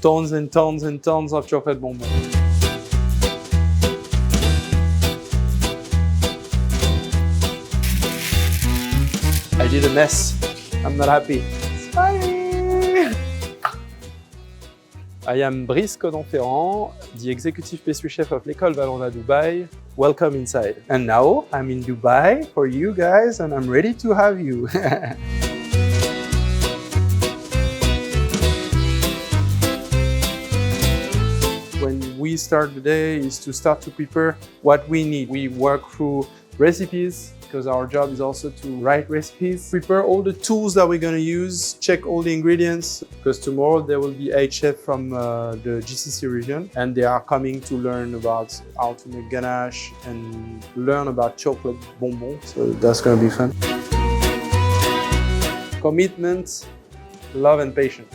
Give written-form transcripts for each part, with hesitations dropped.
tons and tons and tons of chocolate bonbons. I did a mess. I'm not happy. Smiley! I am Brice Konan Ferrand, the executive pastry chef of L'École Valrhona, Dubai. Welcome inside. And now I'm in Dubai for you guys and I'm ready to have you. When we start the day is to start to prepare what we need. We work through recipes, because our job is also to write recipes, prepare all the tools that we're going to use, check all the ingredients, because tomorrow there will be 8 chefs from the GCC region and they are coming to learn about how to make ganache and learn about chocolate bonbons, so that's going to be fun. Commitment, love and patience.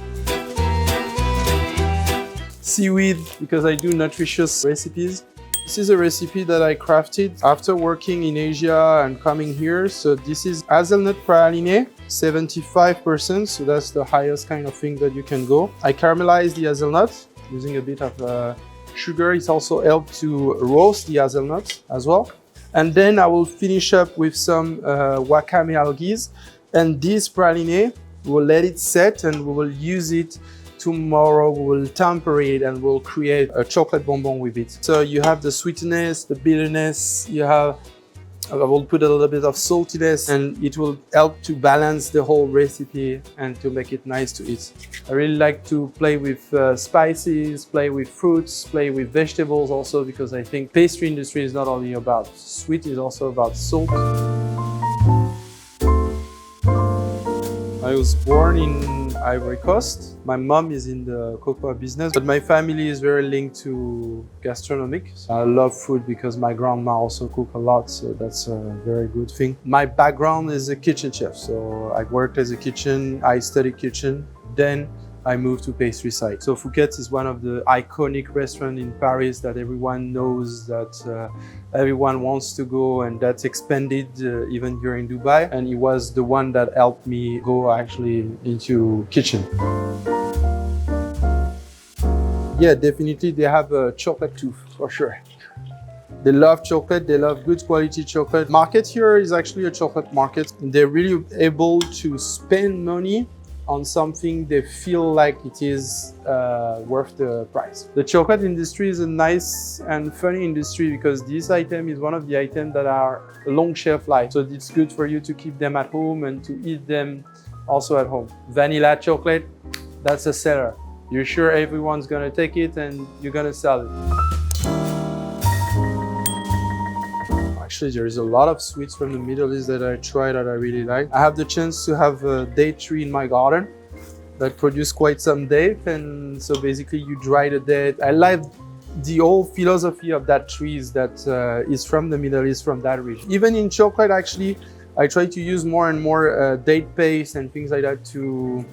Seaweed, because I do nutritious recipes. This is a recipe that I crafted after working in Asia and coming here. So this is hazelnut praline, 75%. So that's the highest kind of thing that you can go. I caramelized the hazelnut using a bit of sugar. It's also helped to roast the hazelnut as well. And then I will finish up with some wakame algae. And this praline, we'll let it set and we will use it tomorrow. We will temper it and we'll create a chocolate bonbon with it. So you have the sweetness, the bitterness, I will put a little bit of saltiness and it will help to balance the whole recipe and to make it nice to eat. I really like to play with spices, play with fruits, play with vegetables also, because I think pastry industry is not only about sweet, it's also about salt. I was born in Ivory Coast. My mom is in the cocoa business, but my family is very linked to gastronomic. So I love food because my grandma also cook a lot, so that's a very good thing. My background is a kitchen chef, so I worked as a kitchen, I studied kitchen, then I moved to pastry side. So Phuket is one of the iconic restaurants in Paris that everyone knows, that everyone wants to go, and that's expanded even here in Dubai. And it was the one that helped me go actually into kitchen. Yeah, definitely they have a chocolate tooth for sure. They love chocolate, they love good quality chocolate. Market here is actually a chocolate market. They're really able to spend money on something they feel like it is worth the price. The chocolate industry is a nice and funny industry because this item is one of the items that are a long shelf life. So it's good for you to keep them at home and to eat them also at home. Vanilla chocolate, that's a seller. You're sure everyone's gonna take it and you're gonna sell it. Actually, there is a lot of sweets from the Middle East that I try that I really like. I have the chance to have a date tree in my garden that produce quite some date, and so basically you dry the date. I like the whole philosophy of that trees that is from the Middle East, from that region. Even in chocolate, actually, I try to use more and more date paste and things like that to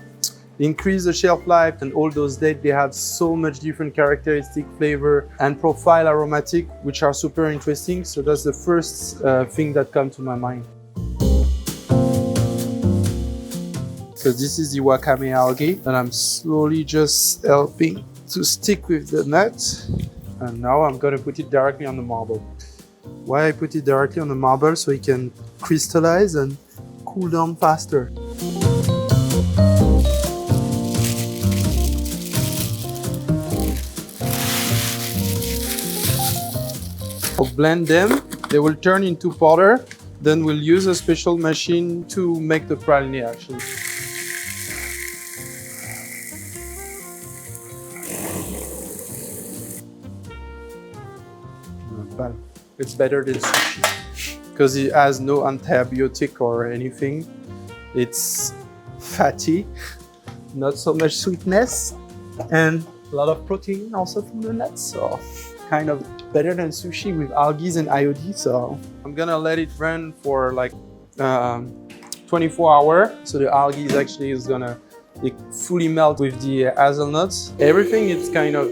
increase the shelf life, and all those dates, they have so much different characteristic, flavor and profile aromatic, which are super interesting. So that's the first thing that comes to my mind. So this is the wakame algae and I'm slowly just helping to stick with the nut. And now I'm gonna put it directly on the marble. Why I put it directly on the marble? So it can crystallize and cool down faster. We'll blend them, they will turn into powder, then we'll use a special machine to make the praline actually. It's better than sushi because it has no antibiotic or anything. It's fatty, not so much sweetness, and a lot of protein also from the nuts. So kind of better than sushi with algae and iodine. So I'm gonna let it run for like 24 hours. So the algae actually is gonna fully melt with the hazelnuts. Everything is kind of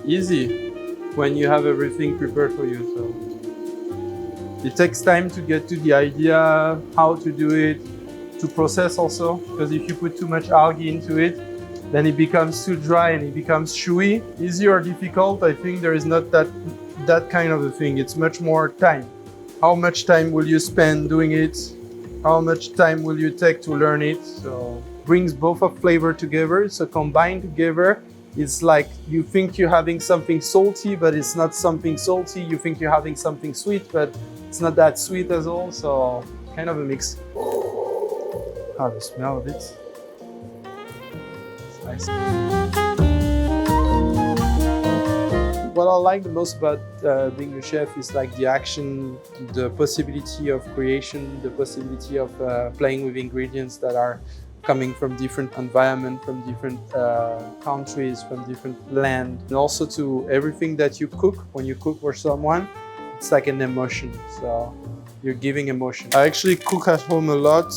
easy when you have everything prepared for you. So it takes time to get to the idea, how to do it, to process also, because if you put too much algae into it, then it becomes too dry and it becomes chewy. Easy or difficult, I think there is not that kind of a thing. It's much more time. How much time will you spend doing it? How much time will you take to learn it? So brings both of flavor together. So combined together, it's like you think you're having something salty, but it's not something salty. You think you're having something sweet, but it's not that sweet at all. So kind of a mix. Oh, the smell of it. Nice. What I like the most about being a chef is like the action, the possibility of creation, the possibility of playing with ingredients that are coming from different environments, from different countries, from different land. And also to everything that you cook, when you cook for someone, it's like an emotion. So you're giving emotion. I actually cook at home a lot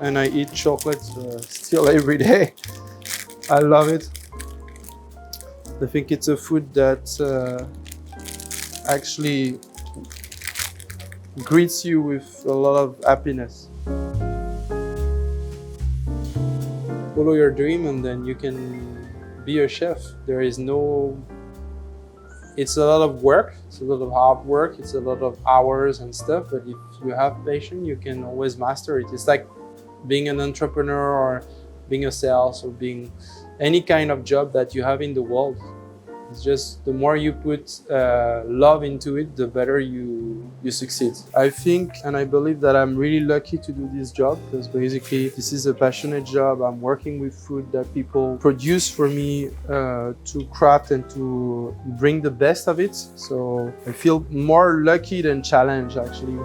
and I eat chocolate still every day. I love it. I think it's a food that actually greets you with a lot of happiness. Follow your dream and then you can be a chef. There is no... It's a lot of work, it's a lot of hard work, it's a lot of hours and stuff, but if you have patience, you can always master it. It's like being an entrepreneur or being a sales or being any kind of job that you have in the world. It's just the more you put love into it, the better you succeed. I think and I believe that I'm really lucky to do this job because basically this is a passionate job. I'm working with food that people produce for me to craft and to bring the best of it. So I feel more lucky than challenged actually.